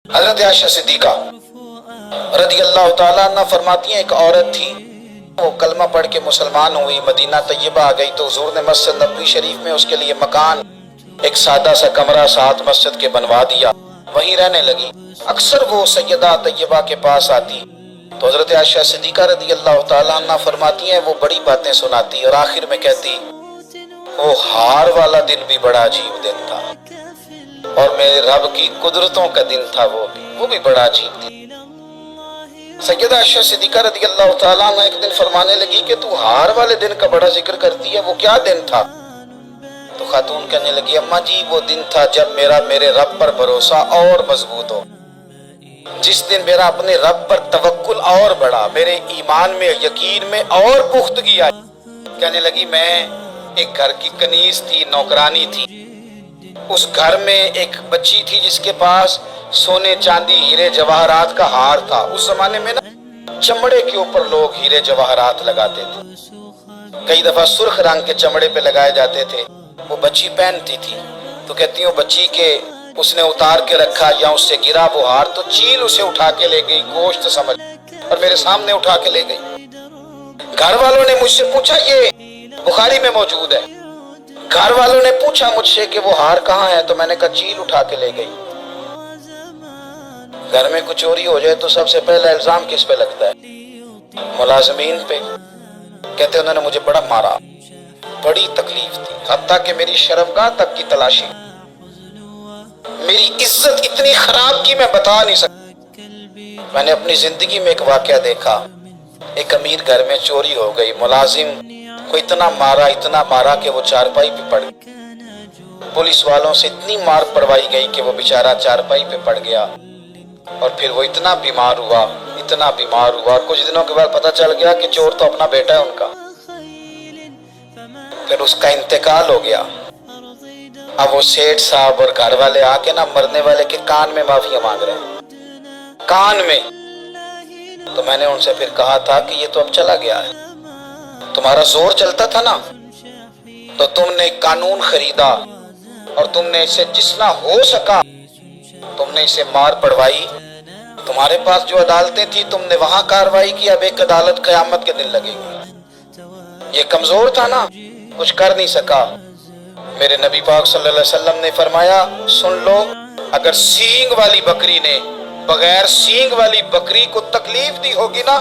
حضرت عائشہ صدیقہ رضی اللہ تعالیٰ عنہ فرماتی ہیں ایک عورت تھی، وہ کلمہ پڑھ کے مسلمان ہوئی، مدینہ طیبہ آ گئی تو حضور نے مسجد نبوی شریف میں اس کے لیے مکان، ایک سادہ سا کمرہ ساتھ مسجد کے بنوا دیا، وہیں رہنے لگی۔ اکثر وہ سیدہ طیبہ کے پاس آتی تو حضرت عائشہ صدیقہ رضی اللہ تعالیٰ عنہ فرماتی ہیں وہ بڑی باتیں سناتی اور آخر میں کہتی وہ ہار والا دن بھی بڑا عجیب دن تھا اور میرے رب کی قدرتوں کا دن تھا، وہ بھی بڑا عجیب دن۔ سیدہ عائشہ صدیقہ رضی اللہ تعالیٰ عنہ ایک دن فرمانے لگی کہ تو ہار والے دن کا بڑا ذکر کرتی ہے، وہ کیا دن تھا؟ تو خاتون کہنے لگی اماں جی وہ دن تھا جب میرے رب پر بھروسہ اور مضبوط ہو، جس دن میرا اپنے رب پر توکل اور بڑھا، میرے ایمان میں یقین میں اور پختگی آئی۔ کہنے لگی میں ایک گھر کی کنیز تھی، نوکرانی تھی، اس گھر میں ایک بچی تھی جس کے پاس سونے چاندی ہیرے جواہرات کا ہار تھا۔ اس زمانے میں نا چمڑے کے اوپر لوگ ہیرے جواہرات لگاتے تھے، کئی دفعہ سرخ رنگ کے چمڑے پہ لگائے جاتے تھے، وہ بچی پہنتی تھی تو کہتی ہوں بچی کے اس نے اتار کے رکھا یا اس سے گرا وہ ہار تو چیل اسے اٹھا کے لے گئی، گوشت سمجھ، اور میرے سامنے اٹھا کے لے گئی۔ گھر والوں نے مجھ سے پوچھا، یہ بخاری میں موجود ہے، گھر والوں نے پوچھا مجھ سے کہ وہ ہار کہاں ہے تو میں نے کہا چیل اٹھا کے لے گئی۔ گھر میں کچھ چوری ہو جائے تو سب سے پہلا الزام کس پہ لگتا ہے؟ ملازمین پہ۔ کہتے انہوں نے مجھے بڑا مارا، بڑی تکلیف تھی، حتیٰ کہ میری شرمگاہ تک کی تلاشی، میری عزت اتنی خراب کی میں بتا نہیں سکتا۔ میں نے اپنی زندگی میں ایک واقعہ دیکھا، ایک امیر گھر میں چوری ہو گئی، ملازم کو اتنا مارا کہ وہ چارپائی پہ پڑ گیا، پولیس والوں سے اتنی مار پڑوائی گئی کہ وہ بیچارہ چارپائی پہ پڑ گیا، اور پھر وہ اتنا بیمار ہوا اور کچھ دنوں کے بعد پتہ چل گیا کہ چور تو اپنا بیٹا ہے ان کا، پھر اس کا انتقال ہو گیا۔ اب وہ سیٹھ صاحب اور گھر والے آ کے نا مرنے والے کے کان میں معافی مانگ رہے ہیں، کان میں۔ تو میں نے ان سے پھر کہا تھا کہ یہ تو اب چلا گیا ہے، تمہارا زور چلتا تھا نا تو تم نے قانون خریدا اور تم نے اسے جتنا ہو سکا تم نے اسے مار پڑوائی، تمہارے پاس جو عدالتیں تھی تم نے وہاں کاروائی کی، اب ایک عدالت قیامت کے دن لگے گی۔ یہ کمزور تھا نا، کچھ کر نہیں سکا۔ میرے نبی پاک صلی اللہ علیہ وسلم نے فرمایا سن لو، اگر سینگ والی بکری نے بغیر سینگ والی بکری کو تکلیف دی ہوگی نا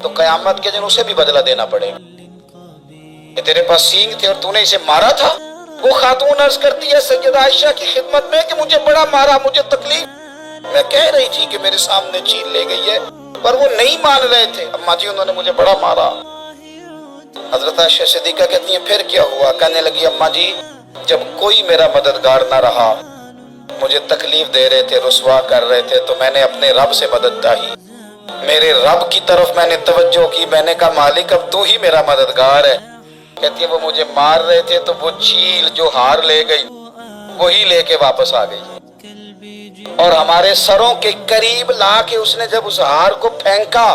تو قیامت کے دن اسے بھی بدلہ دینا پڑے گا۔ کہ تیرے پاس سینگ تھے اور تو نے اسے مارا تھا۔ وہ خاتون عرض کرتی ہے سیدہ عائشہ کی خدمت میں کہ مجھے بڑا مارا، مجھے تکلیف، میں کہہ رہی تھی کہ میرے سامنے چیل لے گئی ہے پر وہ نہیں مان رہے تھے، اماں جی انہوں نے مجھے بڑا مارا۔ حضرت عائشہ صدیقہ کہتی ہیں پھر کیا ہوا؟ کہنے لگی اماں جی جب کوئی میرا مددگار نہ رہا، مجھے تکلیف دے رہے تھے، رسوا کر رہے تھے، تو میں نے اپنے رب سے مدد چاہی، میرے رب کی طرف میں نے توجہ کی، میں نے کہا مالک اب تو ہی میرا مددگار ہے۔ کہتی ہے وہ مجھے مار رہے تھے تو وہ چیل جو ہار لے گئی وہی لے کے واپس آ گئی، اور ہمارے سروں کے قریب لا کے اس نے جب اس ہار کو پھینکا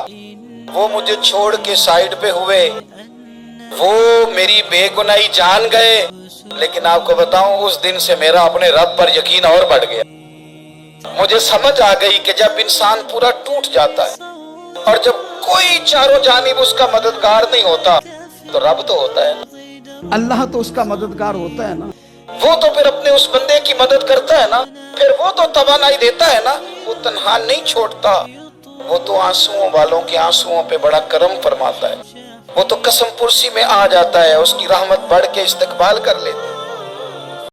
وہ مجھے چھوڑ کے سائیڈ پہ ہوئے، وہ میری بے گناہی جان گئے، لیکن آپ کو بتاؤں اس دن سے میرا اپنے رب پر یقین اور بڑھ گیا۔ مجھے سمجھ آ گئی کہ جب انسان پورا ٹوٹ جاتا ہے اور جب کوئی چاروں جانب اس کا مددگار نہیں ہوتا تو رب تو ہوتا ہے نا، اللہ تو اس کا مددگار ہوتا ہے نا، وہ تو پھر اپنے اس بندے کی مدد کرتا ہے نا، پھر وہ تو توانائی دیتا ہے نا، وہ تنہا نہیں چھوڑتا، وہ تو آنسوؤں والوں کے آنسوؤں پہ بڑا کرم فرماتا ہے، وہ تو قسم پرسی میں آ جاتا ہے، اس کی رحمت بڑھ کے استقبال کر لیتا ہے۔